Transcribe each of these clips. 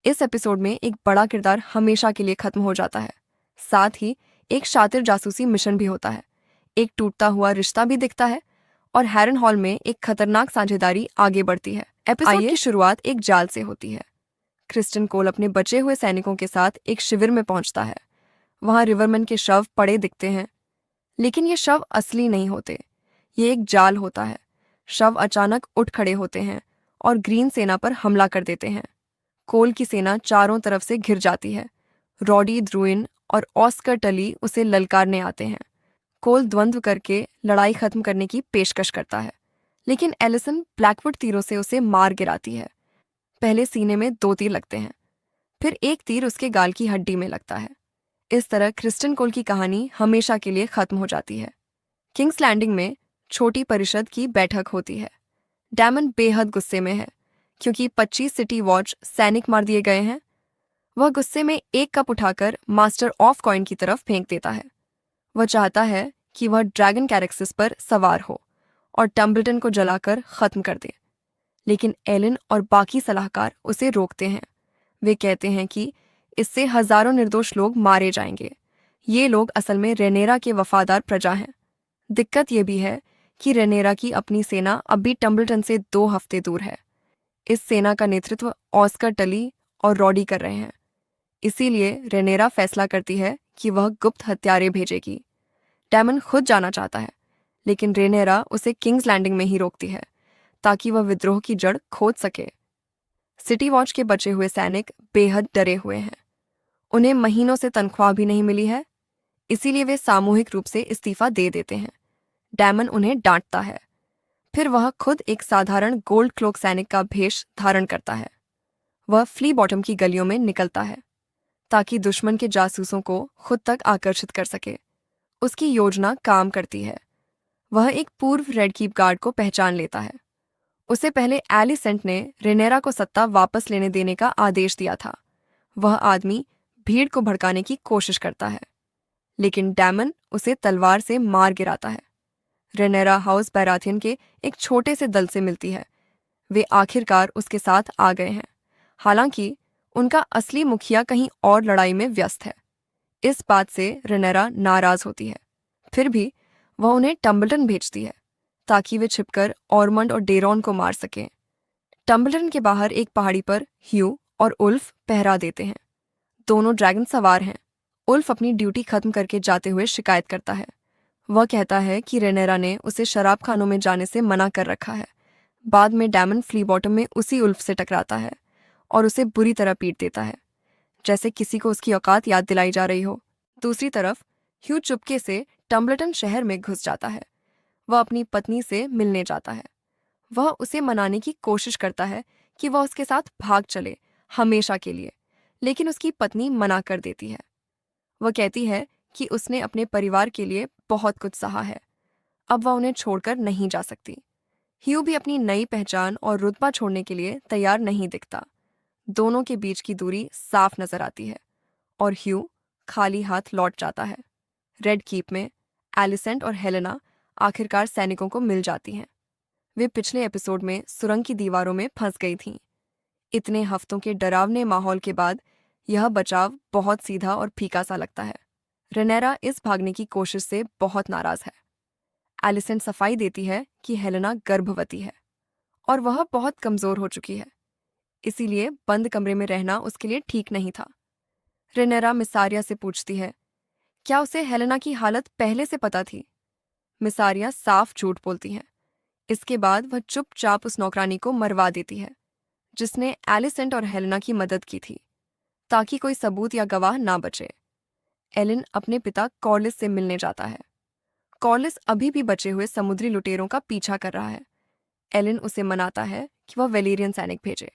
इस एपिसोड में एक बड़ा किरदार हमेशा के लिए खत्म हो जाता है। साथ ही एक शातिर जासूसी मिशन भी होता है, एक टूटता हुआ रिश्ता भी दिखता है और हैरन हॉल में एक खतरनाक साझेदारी आगे बढ़ती है। एपिसोड की शुरुआत एक जाल से होती है। क्रिस्टन कोल अपने बचे हुए सैनिकों के साथ एक शिविर में पहुंचता है। वहां रिवरमैन के शव पड़े दिखते हैं, लेकिन ये शव असली नहीं होते। ये एक जाल होता है। शव अचानक उठ खड़े होते हैं और ग्रीन सेना पर हमला कर देते हैं। कोल की सेना चारों तरफ से घिर जाती है। रॉडी द्रुइन और ऑस्कर टली उसे ललकारने आते हैं। कोल द्वंद्व करके लड़ाई खत्म करने की पेशकश करता है, लेकिन एलिसन ब्लैकवुड तीरों से उसे मार गिराती है। पहले सीने में 2 तीर लगते हैं, फिर एक तीर उसके गाल की हड्डी में लगता है। इस तरह क्रिस्टन कोल की कहानी हमेशा के लिए खत्म हो जाती है। किंग्स लैंडिंग में छोटी परिषद की बैठक होती है। डैमन बेहद गुस्से में है क्योंकि 25 सिटी वॉच सैनिक मार दिए गए हैं। वह गुस्से में एक कप उठाकर मास्टर ऑफ कॉइन की तरफ फेंक देता है। वह चाहता है कि वह ड्रैगन कैरेक्सिस पर सवार हो और टम्बलटन को जलाकर खत्म कर दे, लेकिन एलिन और बाकी सलाहकार उसे रोकते हैं। वे कहते हैं कि इससे हजारों निर्दोष लोग मारे जाएंगे। ये लोग असल में रेनेरा के वफादार प्रजा हैं। दिक्कत यह भी है कि रेनेरा की अपनी सेना अब भी टम्बलटन से 2 हफ्ते दूर है। इस सेना का नेतृत्व ऑस्कर टली और रॉडी कर रहे हैं। इसीलिए रेनेरा फैसला करती है कि वह गुप्त हत्यारे भेजेगी। डैमन खुद जाना चाहता है, लेकिन रेनेरा उसे किंग्स लैंडिंग में ही रोकती है ताकि वह विद्रोह की जड़ खोद सके। सिटी वॉच के बचे हुए सैनिक बेहद डरे हुए हैं। उन्हें महीनों से तनख्वाह भी नहीं मिली है, इसीलिए वे सामूहिक रूप से इस्तीफा दे देते हैं। डैमन उन्हें डांटता है। फिर वह खुद एक साधारण गोल्ड क्लोक सैनिक का भेष धारण करता है। वह फ्ली बॉटम की गलियों में निकलता है ताकि दुश्मन के जासूसों को खुद तक आकर्षित कर सके। उसकी योजना काम करती है। वह एक पूर्व रेड कीप गार्ड को पहचान लेता है। उसे पहले एलिसेंट ने रेनेरा को सत्ता वापस लेने देने का आदेश दिया था। वह आदमी भीड़ को भड़काने की कोशिश करता है, लेकिन डैमन उसे तलवार से मार गिराता है। रेनेरा हाउस बैराथियन के एक छोटे से दल से मिलती है। वे आखिरकार उसके साथ आ गए हैं, हालांकि उनका असली मुखिया कहीं और लड़ाई में व्यस्त है। इस बात से रेनेरा नाराज होती है। फिर भी वह उन्हें टम्बलटन भेजती है ताकि वे छिपकर ऑर्मंड और डेरॉन को मार सकें। टम्बलटन के बाहर एक पहाड़ी पर ह्यू और उल्फ पहरा देते हैं। दोनों ड्रैगन सवार हैं। उल्फ अपनी ड्यूटी खत्म करके जाते हुए शिकायत करता है। वह कहता है कि रेनेरा ने उसे शराब खानों में जाने से मना कर रखा है। बाद में डैमन फ्ली बॉटम में उसी उल्फ से टकराता है और उसे बुरी तरह पीट देता है, जैसे किसी को उसकी औकात याद दिलाई जा रही हो। दूसरी तरफ ह्यू चुपके से टम्बलटन शहर में घुस जाता है। वह अपनी पत्नी से मिलने जाता है। वह उसे मनाने की कोशिश करता है कि वह उसके साथ भाग चले हमेशा के लिए, लेकिन उसकी पत्नी मना कर देती है। वह कहती है कि उसने अपने परिवार के लिए बहुत कुछ सहा है, अब वह उन्हें छोड़कर नहीं जा सकती। ह्यू भी अपनी नई पहचान और रुतबा छोड़ने के लिए तैयार नहीं दिखता। दोनों के बीच की दूरी साफ नजर आती है और ह्यू खाली हाथ लौट जाता है। रेड कीप में एलिसेंट और हेलेना आखिरकार सैनिकों को मिल जाती हैं। वे पिछले एपिसोड में सुरंग की दीवारों में फंस गई थीं। इतने हफ्तों के डरावने माहौल के बाद यह बचाव बहुत सीधा और फीका सा लगता है। रेनेरा इस भागने की कोशिश से बहुत नाराज है। एलिसेंट सफाई देती है कि हेलेना गर्भवती है और वह बहुत कमजोर हो चुकी है, इसीलिए बंद कमरे में रहना उसके लिए ठीक नहीं था। रेनेरा मिसारिया से पूछती है, क्या उसे हेलेना की हालत पहले से पता थी? मिसारिया साफ झूठ बोलती है। इसके बाद वह चुपचाप उस नौकरानी को मरवा देती है जिसने एलिसेंट और हेलेना की मदद की थी, ताकि कोई सबूत या गवाह ना बचे। एलिन अपने पिता कॉर्लिस से मिलने जाता है। कॉर्लिस अभी भी बचे हुए समुद्री लुटेरों का पीछा कर रहा है। एलिन उसे मनाता है कि वह वेलेरियन सैनिक भेजे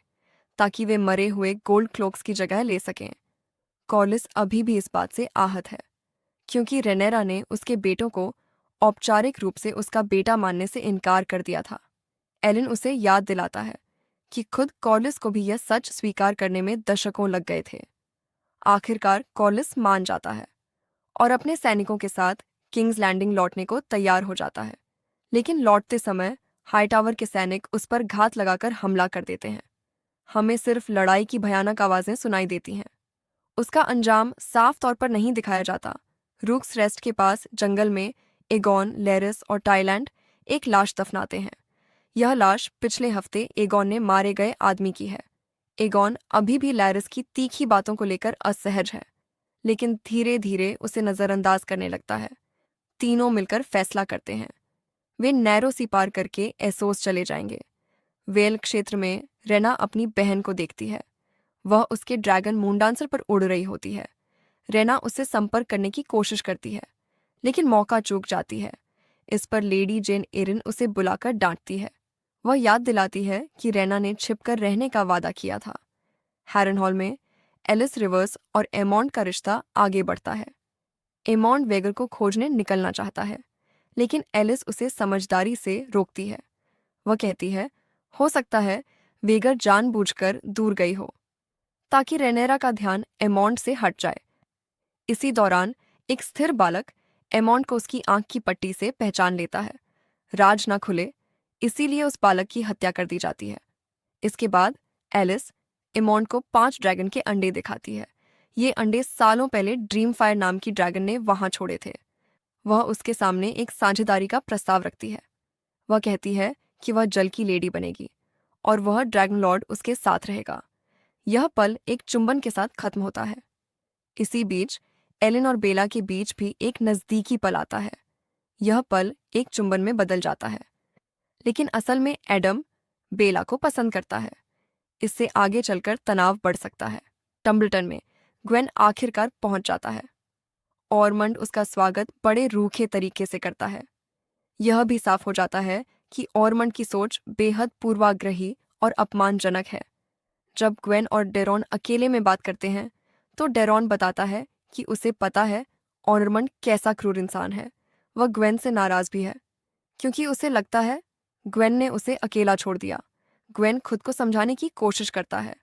ताकि वे मरे हुए गोल्ड क्लोक्स की जगह ले सकें। कॉर्लिस अभी भी इस बात से आहत है क्योंकि रेनेरा ने उसके बेटों को औपचारिक रूप से उसका बेटा मानने से इनकार कर दिया था। एलिन उसे याद दिलाता है कि खुद कॉर्लिस को भी यह सच स्वीकार करने में दशकों लग गए थे। आखिरकार कॉर्लिस मान जाता है और अपने सैनिकों के साथ किंग्स लैंडिंग लौटने को तैयार हो जाता है, लेकिन लौटते समय हाईटावर के सैनिक उस पर घात लगाकर हमला कर देते हैं। हमें सिर्फ लड़ाई की भयानक आवाज़ें सुनाई देती हैं। उसका अंजाम साफ तौर पर नहीं दिखाया जाता। रूक्स रेस्ट के पास जंगल में एगॉन, लेरिस और टाइलैंड एक लाश दफनाते हैं। यह लाश पिछले हफ्ते एगॉन ने मारे गए आदमी की है। एगॉन अभी भी लैरिस की तीखी बातों को लेकर असहज है, लेकिन धीरे धीरे उसे नज़रअंदाज करने लगता है। तीनों मिलकर फैसला करते हैं। वे नैरो सी पार करके एसोस चले जाएंगे। वेल क्षेत्र में रेना अपनी बहन को देखती है। वह उसके ड्रैगन मून डांसर पर उड़ रही होती है। रेना उससे संपर्क करने की कोशिश करती है, लेकिन मौका चूक जाती है। इस पर लेडी जेन एरिन उसे बुलाकर डांटती है। वह याद दिलाती है कि रेना ने छिपकर रहने का वादा किया था। हैरन हॉल में एलिस रिवर्स और एमॉन्ड का रिश्ता आगे बढ़ता है। एमॉन्ड वेगर को खोजने निकलना चाहता है, लेकिन एलिस उसे समझदारी से रोकती है। वह कहती है, हो सकता है वेगर जानबूझकर दूर गई हो, ताकि रेनेरा का ध्यान एमॉन्ड से हट जाए। इसी दौरान एक स्थिर बालक एमॉन्ड को उसकी आंख की पट्टी से पहचान लेता है। राज न खुले, इसीलिए उस बालक की हत्या कर दी जाती है। इसके बाद एलिस एमॉन्ड को 5 ड्रैगन के अंडे दिखाती है। ये अंडे सालों पहले ड्रीम फायर नाम की ड्रैगन ने वहां छोड़े थे। वह उसके सामने एक साझेदारी का प्रस्ताव रखती है। वह कहती है कि वह जल की लेडी बनेगी और वह ड्रैगन लॉर्ड उसके साथ रहेगा। यह पल एक चुंबन के साथ खत्म होता है। इसी बीच एलिन और बेला के बीच भी एक नज़दीकी पल आता है। यह पल एक चुंबन में बदल जाता है, लेकिन असल में एडम बेला को पसंद करता है। इससे आगे चलकर तनाव बढ़ सकता है। टम्बलटन में ग्वेन आखिरकार पहुंच जाता है। ऑरमंड उसका स्वागत बड़े रूखे तरीके से करता है। यह भी साफ हो जाता है कि ऑरमंड की सोच बेहद पूर्वाग्रही और अपमानजनक है। जब ग्वेन और डेरॉन अकेले में बात करते हैं, तो डेरॉन बताता है कि उसे पता है ऑरमंड कैसा क्रूर इंसान है। वह ग्वेन से नाराज भी है, क्योंकि उसे लगता है ग्वेन ने उसे अकेला छोड़ दिया। ग्वेन खुद को समझाने की कोशिश करता है।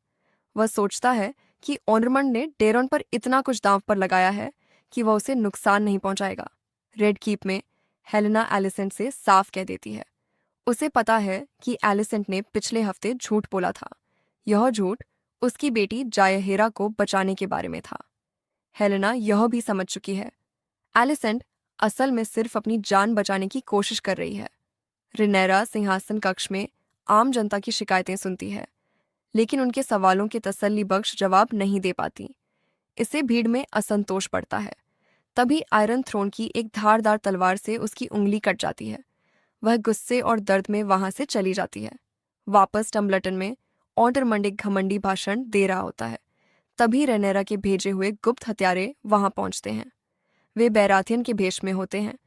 वह सोचता है कि ऑरमंड ने डेरॉन पर इतना कुछ दांव पर लगाया है कि वह उसे नुकसान नहीं पहुंचाएगा। रेड कीप में हेलेना एलिसेंट से साफ कह देती है। उसे पता है कि एलिसेंट ने पिछले हफ्ते झूठ बोला था। यह झूठ उसकी बेटी जायहेरा को बचाने के बारे में था। हेलेना यह भी समझ चुकी है, एलिसेंट असल में सिर्फ अपनी जान बचाने की कोशिश कर रही है। रिनेरा सिंहासन कक्ष में आम जनता की शिकायतें सुनती है, लेकिन उनके सवालों के तसल्ली बख्श जवाब नहीं दे पाती। इससे भीड़ में असंतोष बढ़ता है। तभी आयरन थ्रोन की एक धारदार तलवार से उसकी उंगली कट जाती है। वह गुस्से और दर्द में वहां से चली जाती है। वापस टम्बलटन में ऑर्डरमंड एक घमंडी भाषण दे रहा होता है। तभी रेनेरा के भेजे हुए गुप्त हत्यारे वहां पहुंचते हैं। वे बैराथियन के भेष में होते हैं।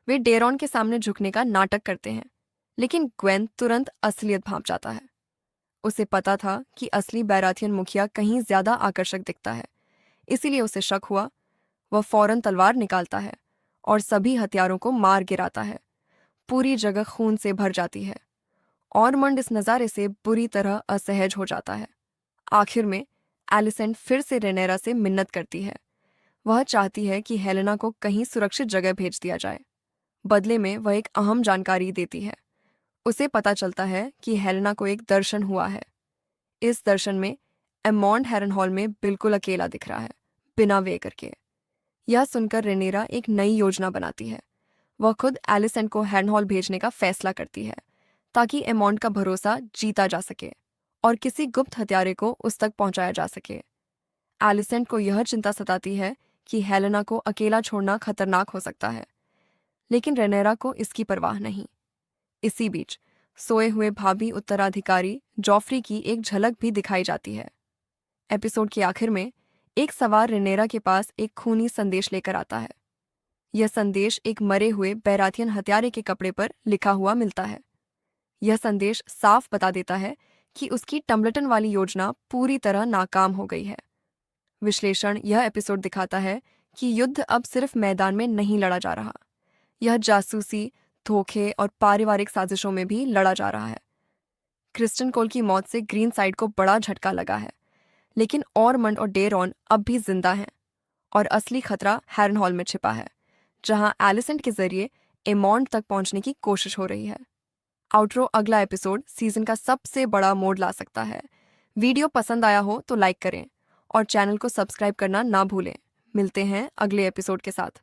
वे डेरॉन के सामने झुकने का नाटक करते हैं, लेकिन ग्वेन तुरंत असलियत भांप जाता है। उसे पता था कि असली बैराथियन मुखिया कहीं ज्यादा आकर्षक दिखता है, इसीलिए उसे शक हुआ। वह फौरन तलवार निकालता है और सभी हथियारों को मार गिराता है। पूरी जगह खून से भर जाती है। ऑरमंड इस नज़ारे से बुरी तरह असहज हो जाता है। आखिर में एलिसेंट फिर से रेनेरा से मिन्नत करती है। वह चाहती है कि हेलेना को कहीं सुरक्षित जगह भेज दिया जाए। बदले में वह एक अहम जानकारी देती है। उसे पता चलता है कि हेलेना को एक दर्शन हुआ है। इस दर्शन में एमॉन्ड हैरन हॉल में बिल्कुल अकेला दिख रहा है, बिना वेगर के। यह सुनकर रेनेरा एक नई योजना बनाती है। वह खुद एलिसेंट को हैरन हॉल भेजने का फैसला करती है, ताकि एमॉन्ड का भरोसा जीता जा सके और किसी गुप्त हत्यारे को उस तक पहुंचाया जा सके। एलिसेंट को यह चिंता सताती है कि हेलेना को अकेला छोड़ना खतरनाक हो सकता है, लेकिन रेनेरा को इसकी परवाह नहीं। इसी बीच सोए हुए भावी उत्तराधिकारी जॉफ्री की एक झलक भी दिखाई जाती है। एपिसोड के आखिर में एक सवार रेनेरा के पास एक खूनी संदेश लेकर आता है। यह संदेश एक मरे हुए बैराथियन हत्यारे के कपड़े पर लिखा हुआ मिलता है। यह संदेश साफ बता देता है कि उसकी टम्बलटन वाली योजना पूरी तरह नाकाम हो गई है। विश्लेषण यह एपिसोड दिखाता है कि युद्ध अब सिर्फ मैदान में नहीं लड़ा जा रहा, यह जासूसी, धोखे और पारिवारिक साजिशों में भी लड़ा जा रहा है। क्रिस्टन कोल की मौत से ग्रीन साइड को बड़ा झटका लगा है, लेकिन ऑरमंड और डेरॉन अब भी जिंदा हैं और असली खतरा हैरन हॉल में छिपा है, जहां एलिसेंट के जरिए एमॉन्ड तक पहुंचने की कोशिश हो रही है। आउटरो अगला एपिसोड सीजन का सबसे बड़ा मोड़ ला सकता है। वीडियो पसंद आया हो तो लाइक करें और चैनल को सब्सक्राइब करना ना भूलें। मिलते हैं अगले एपिसोड के साथ।